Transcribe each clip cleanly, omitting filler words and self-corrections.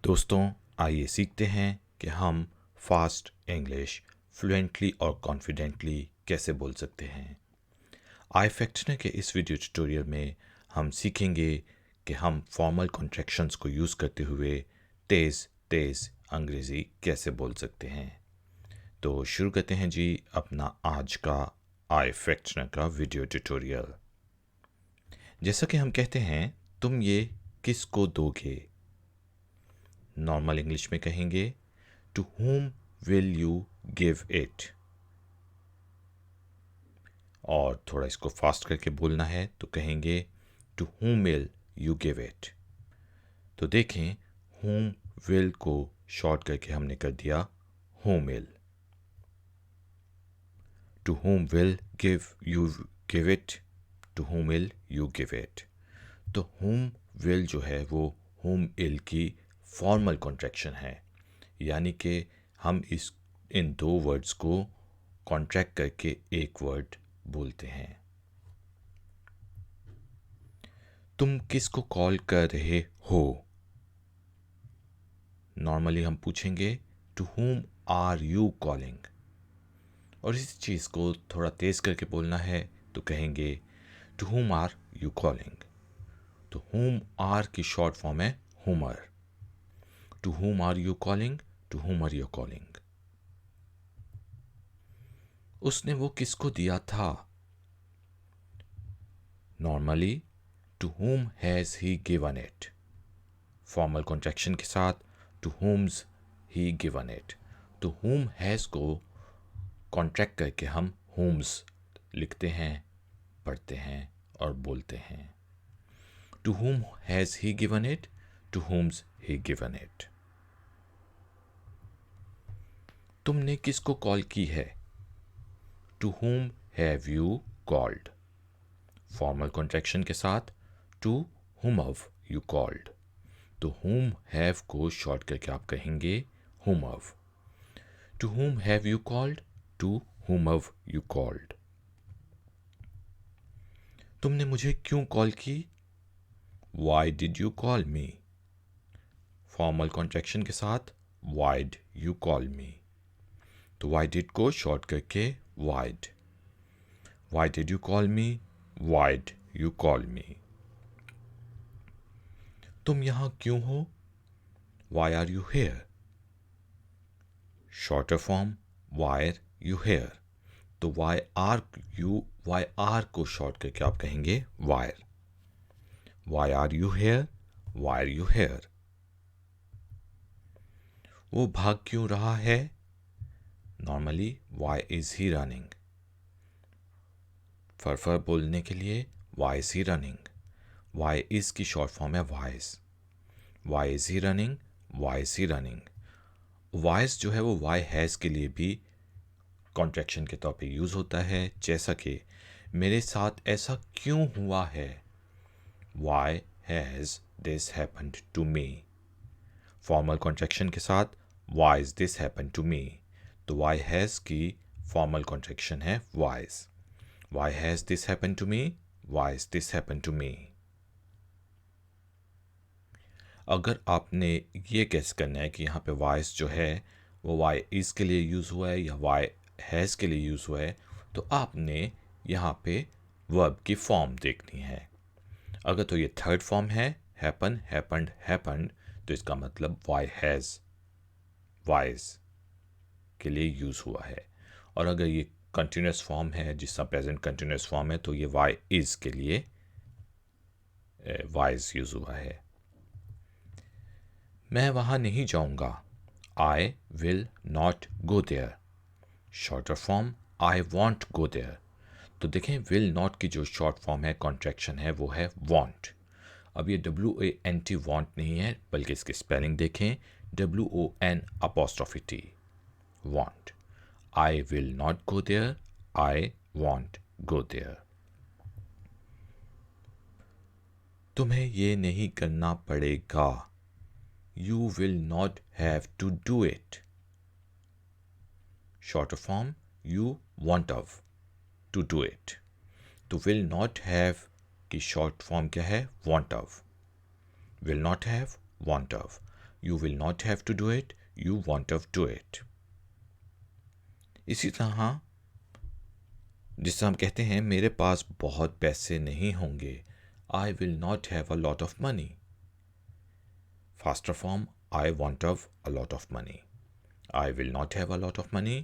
दोस्तों, आइए सीखते हैं कि हम फास्ट इंग्लिश फ्लुएंटली और कॉन्फिडेंटली कैसे बोल सकते हैं। आई फैक्टनर के इस वीडियो ट्यूटोरियल में हम सीखेंगे कि हम फॉर्मल कॉन्ट्रैक्शंस को यूज़ करते हुए तेज़ तेज़ अंग्रेज़ी कैसे बोल सकते हैं। तो शुरू करते हैं जी अपना आज का आई फैक्टनर का वीडियो ट्यूटोरियल। जैसा कि हम कहते हैं, तुम ये किसको दोगे। नॉर्मल इंग्लिश में कहेंगे to whom will you give it। और थोड़ा इसको फास्ट करके बोलना है तो कहेंगे to whom will you give it। तो देखें, whom will को शॉर्ट करके हमने कर दिया whom will। To whom will give you give it, to whom will you give it। तो whom will जो है वो whom will की फॉर्मल कॉन्ट्रैक्शन है, यानी कि हम इन दो वर्ड्स को कॉन्ट्रैक्ट करके एक वर्ड बोलते हैं। तुम किसको कॉल कर रहे हो। नॉर्मली हम पूछेंगे to whom are you calling, और इस चीज़ को थोड़ा तेज़ करके बोलना है तो कहेंगे to whom are you calling. तो whom आर की शॉर्ट फॉर्म है whomer। To whom are you calling, to whom are you calling. उसने वो किसको दिया था। Normally to whom has he given it. Formal contraction के साथ to whom's he given it. तो whom हैज़ को कॉन्ट्रैक्ट करके हम whom's लिखते हैं, पढ़ते हैं और बोलते हैं। To whom has he given it, to whom's he given it. तुमने किसको कॉल की है। To whom have you called. Formal contraction के साथ to whom have you called। तो whom have को शॉर्ट करके आप कहेंगे whom have। To whom have you called, to whom have you called। तुमने मुझे क्यों कॉल की। Why did you call me। Formal contraction के साथ why did you call me। तो why did को शॉर्ट करके why'd। Why did you call me, why'd you call me। तुम यहाँ क्यों हो। Why are you here। Shorter form why are you here। तो why are को शॉर्ट करके आप कहेंगे why। Why are you here, why are you here। वो भाग क्यों रहा है। Normally why is he running। फर बोलने के लिए why is he running। why is की शॉर्ट फॉर्म है why's। why is he running, why is he running। why's जो है वो why has के लिए भी कॉन्ट्रैक्शन के तौर पे यूज़ होता है, जैसा कि मेरे साथ ऐसा क्यों हुआ है। Why has this happened to me। Formal contraction के साथ Why is this happened to me। तो Why has की फॉर्मल कॉन्ट्रैक्शन है Why's। Why has this happened to me, Why is this happened to me। अगर आपने ये कैस करना है कि यहाँ पे Why's जो है वो Why is के लिए यूज़ हुआ है या Why has के लिए यूज़ हुआ है, तो आपने यहाँ पे वर्ब की फॉर्म देखनी है। अगर तो ये थर्ड फॉर्म है हैपन, हैपन्ड, हैपन्ड, तो इसका मतलब वाई हैज़, वाइज के लिए यूज़ हुआ है। और अगर ये कंटिन्यूस फॉर्म है, जिसका प्रेजेंट कंटिन्यूस फॉर्म है, तो ये वाई इज़ के लिए वाइज यूज़ हुआ है। मैं वहाँ नहीं जाऊँगा। I will not go there. Shorter form I won't go there. तो देखें, विल नॉट की जो शॉर्ट फॉर्म है, कॉन्ट्रैक्शन है, वो है वॉन्ट। अब ये WANT वॉन्ट नहीं है, बल्कि इसकी स्पेलिंग देखें WON''T won't. I will not go there, I won't go there. तुम्हें ये नहीं करना पड़ेगा। You will not have to do it. Shorter form you won't have to do it. तो विल नॉट हैव की शॉर्ट फॉर्म क्या है, won't have. Will not have, won't have. You will not have to do it. You won't have to do it. इसी तरह जिससे हम कहते हैं मेरे पास बहुत पैसे नहीं होंगे. I will not have a lot of money. Faster form, I won't have a lot of money. I will not have a lot of money.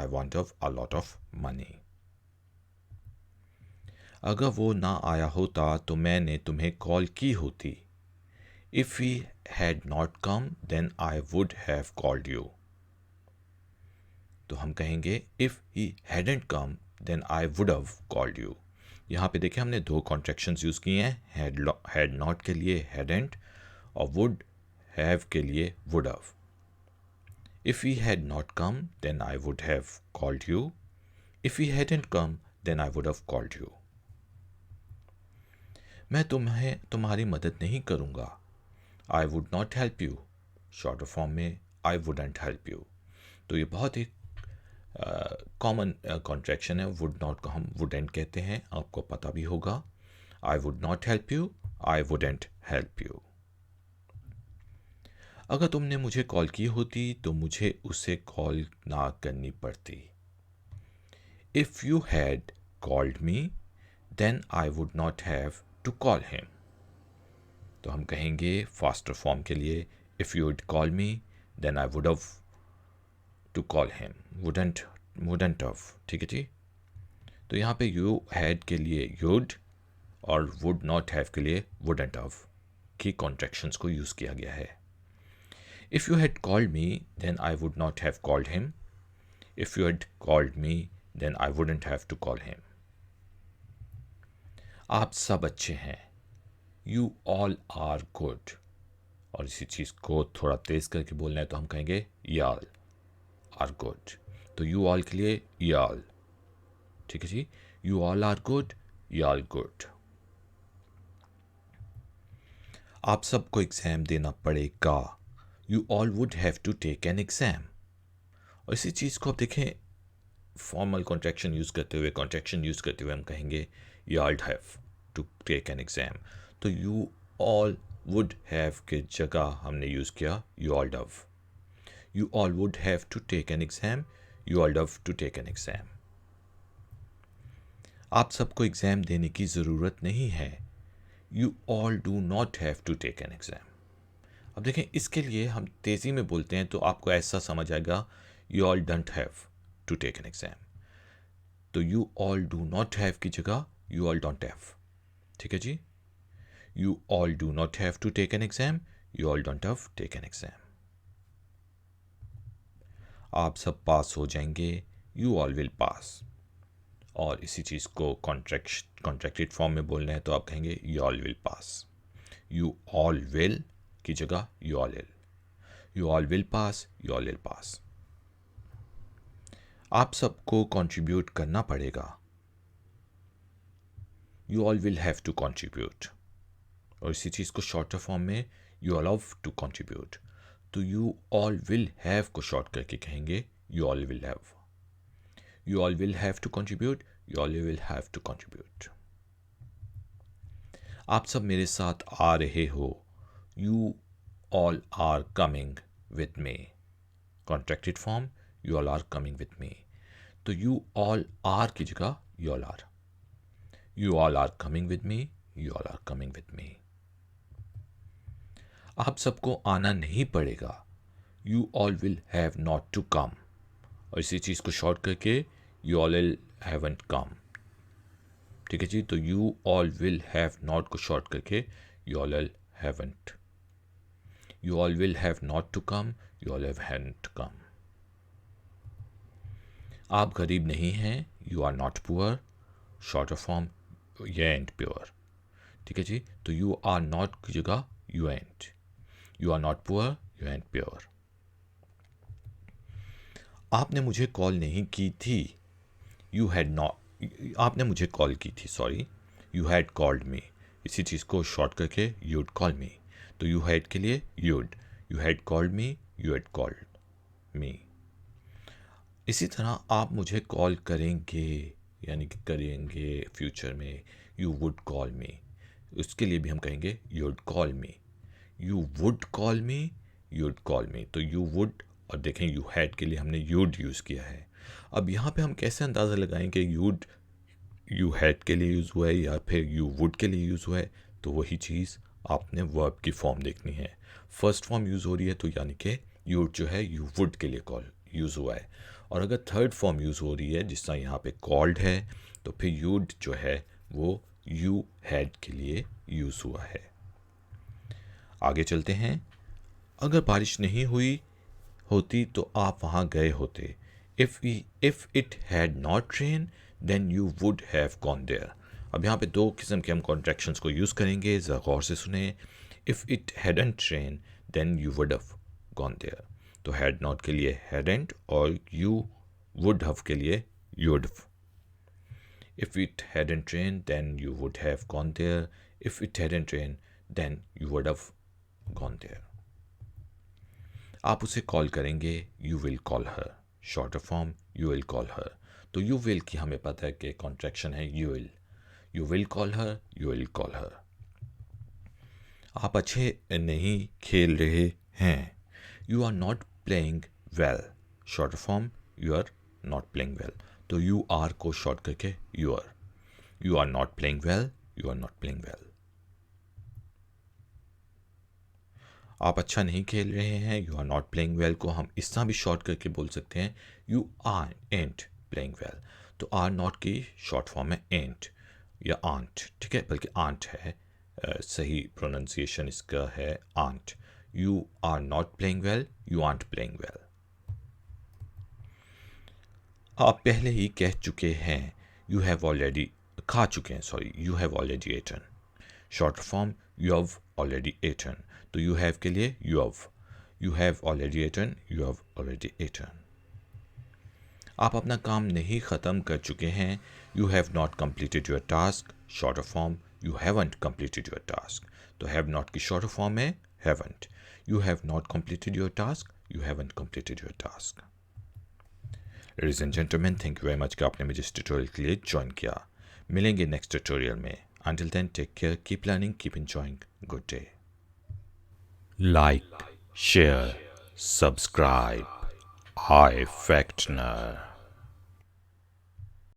I won't have a lot of money. अगर वो ना आया होता तो मैंने तुम्हें call की होती. If he had not come, then I would have called you. तो हम कहेंगे if he hadn't come, then I would have called you. यहाँ पे देखिए हमने दो कॉन्ट्रैक्शंस यूज़ किए हैं. had not के लिए hadn't और would have के लिए would have. If he had not come, then I would have called you. If he hadn't come, then I would have called you. मैं तुम्हारी मदद नहीं करूँगा. I would not help you. Shorter form में I wouldn't help you. तो ये बहुत ही common contraction है. वुड नॉट को हम wouldn't कहते हैं, आपको पता भी होगा. I would not help you. I wouldn't help you. अगर तुमने मुझे कॉल की होती तो मुझे उसे कॉल ना करनी पड़ती. If you had called me, then I would not have to call him. तो हम कहेंगे फास्टर फॉर्म के लिए if you would call me, then I would have to call him. wouldn't have. ठीक है जी. तो यहाँ पे you had के लिए you'd और would not have के लिए wouldn't have की कॉन्ट्रैक्शंस को यूज़ किया गया है. If you had called me, then I would not have called him. If you had called me, then I wouldn't have to call him. आप सब अच्छे हैं. You all are good. और इसी चीज़ को थोड़ा तेज़ करके बोलना है तो हम कहेंगे y'all are good. तो you all के लिए y'all. ठीक है जी. You all are good. y'all good. आप सबको एग्ज़ाम देना पड़ेगा. You all would have to take an exam. और इसी चीज़ को आप देखें फॉर्मल कॉन्ट्रैक्शन यूज़ करते हुए हम कहेंगे you all have to take an exam. तो you all would have के जगह हमने यूज़ किया you all have. You all would have to take an exam. You all have to take an exam. आप सबको एग्ज़ाम देने की ज़रूरत नहीं है. You all do not have to take an exam. अब देखें इसके लिए हम तेज़ी में बोलते हैं तो आपको ऐसा समझ आएगा you all don't have to take an exam. तो you all do not have की जगह you all don't have. ठीक है जी. You all do not have to take an exam. You all don't have to take an exam. आप सब पास हो जाएंगे. You all will pass. और इसी चीज़ को कॉन्ट्रैक्टेड फॉर्म में बोलना है तो आप कहेंगे you all will pass. You all will की जगह you all will. You all will pass. You all will pass. आप सबको कंट्रीब्यूट करना पड़ेगा. You all will have to contribute. और इसी चीज़ को शॉर्टर फॉर्म में you all have to contribute. तो you all will have को शॉर्ट करके कहेंगे you all will have. You all will have to contribute. You all will have to contribute. आप सब मेरे साथ आ रहे हो. You all are coming with me. Contracted form you all are coming with me. तो you all are की जगह you all are. You all are coming with me. You all are coming with me. आप सबको आना नहीं पड़ेगा. You all will have not to come. और इसी चीज़ को शॉर्ट करके you all will haven't come. ठीक है जी. तो you all will have not को शॉर्ट करके you all will haven't. You all will have not to come. You all have hadn't come. आप गरीब नहीं हैं. You are not poor. Shorter form you ain't poor. ठीक है जी. तो you are not की जगह you ain't. You are not poor. You ain't poor. आपने मुझे कॉल नहीं की थी. You had not. आपने मुझे कॉल की थी. Sorry. You had called me. इसी चीज़ को शॉर्ट करके you'd call me. तो you had के लिए you'd. You had called me. You had called me. इसी तरह आप मुझे कॉल करेंगे यानी कि करेंगे फ्यूचर में you would call me. उसके लिए भी हम कहेंगे you'd call me. You would call me. You'd call मी, तो यू वुड और देखें यू हैड के लिए हमने यूड यूज़ किया है। अब यहाँ पे हम कैसे अंदाज़ा लगाएं कि यूड यू हैड के लिए यूज़ हुआ है या फिर यू वुड के लिए यूज़ हुआ है? तो वही चीज़ आपने वर्ब की फॉर्म देखनी है। फर्स्ट फॉर्म यूज़ हो रही है तो यानी कि यूड जो है यू वुड के लिए कॉल यूज़ हुआ है, और अगर थर्ड फॉर्म यूज़ हो रही है जिस तरह यहाँ पे कॉल्ड है तो फिर यूड जो है वो यू हैड के लिए यूज़ हुआ है। आगे चलते हैं। अगर बारिश नहीं हुई होती तो आप वहाँ गए होते। If it had not rain then you would have gone there. अब यहाँ पे दो किस्म के हम कॉन्ट्रैक्शंस को यूज़ करेंगे, ज़रा गौर से सुने। If it hadn't rain then you would have gone there, तो हैड नॉट के लिए हैडेंट और यू वुड हैव के लिए you'd. If it hadn't rained, then you would have gone there. If it hadn't rained, then you would have gone there. आप उसे call करेंगे, you will call her. Shorter form, you will call her. तो you will की हमें पता है कि contraction है you will. You will call her, you will call her. आप अच्छे नहीं खेल रहे हैं. You are not playing well. Shorter form, you are not playing well. तो you are को शॉर्ट करके you are. You are not playing well, you are not playing well. आप अच्छा नहीं खेल रहे हैं, you are not playing well को हम इस तरह भी शॉर्ट करके बोल सकते हैं, you aren't playing well. तो are not की शॉर्ट फॉर्म है ain't या aren't, ठीक है, बल्कि aren't है, सही प्रोनाउंसिएशन इसका है aren't. You are not playing well, you aren't playing well. आप पहले ही कह चुके हैं, you have already खा चुके हैं, sorry, you have already eaten. Short form you have already eaten. तो you have के लिए you have already eaten, you have already eaten. आप अपना काम नहीं ख़त्म कर चुके हैं, you have not completed your task. Short form you haven't completed your task. तो have not की शॉर्ट फॉर्म है haven't. You have not completed your task, you haven't completed your task. Ladies and gentlemen, thank you very much कि आपने मुझे इस tutorial के लिए join किया। मिलेंगे नेक्स्ट ट्यूटोरियल में। Until then, take care, keep learning, keep enjoying. Good day. Like, share, subscribe. iFactner.